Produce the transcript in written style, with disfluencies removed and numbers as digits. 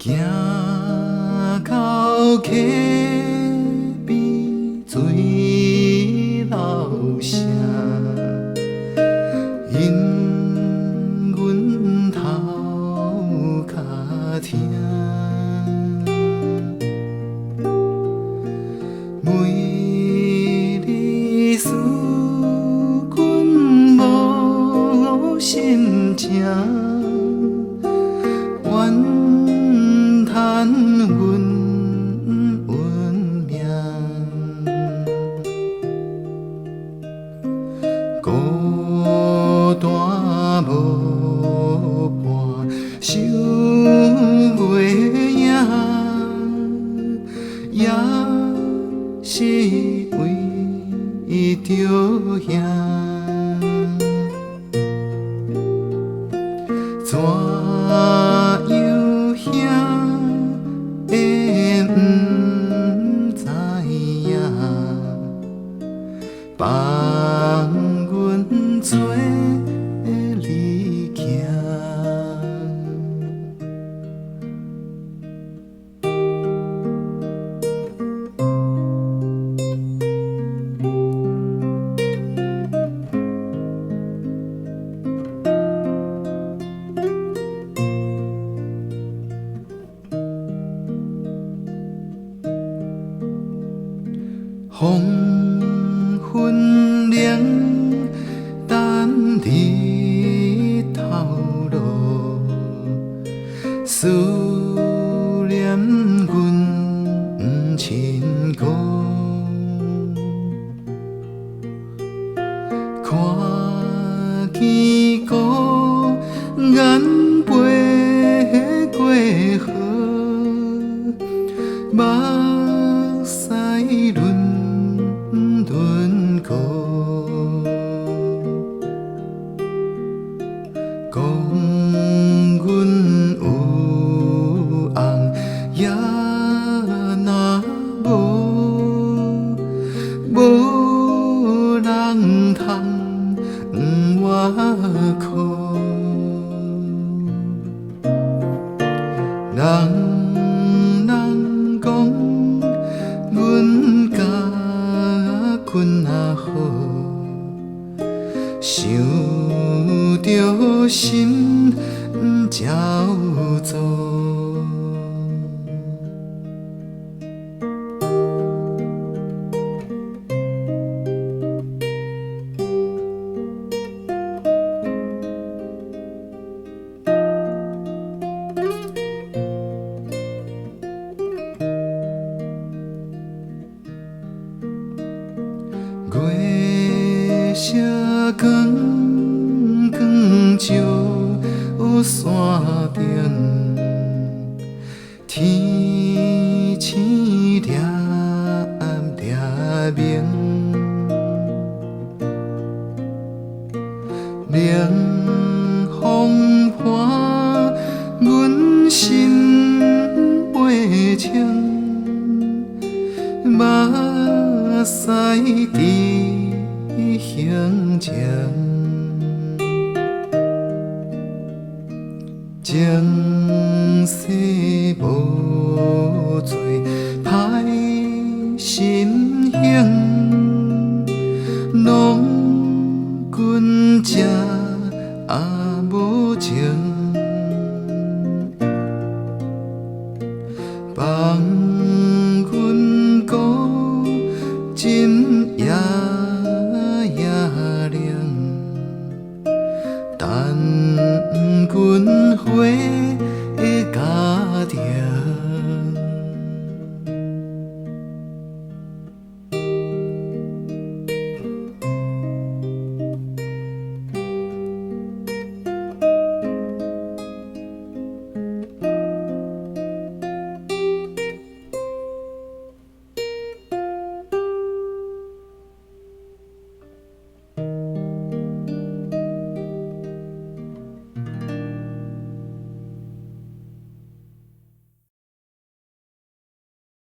行到溪边水流声，因阮头壳疼。每日思君无心情。怨叹阮运命，孤单无伴，想袂赢，也是为着兄。怎样兄会不知影，放阮做离行。黄昏凉，等日头落，思念阮亲故。看见孤雁飞过河，目屎轮廓，讲阮有红也若无人通我靠。人讲阮甲困也好，想着心焦躁。月色光光照山顶，天星粒粒明，凉风伴阮心袂清。目屎滴胸前，前世无做歹心胸，拢阮这无情。放阮孤枕夜夜凉，等阮花家庭。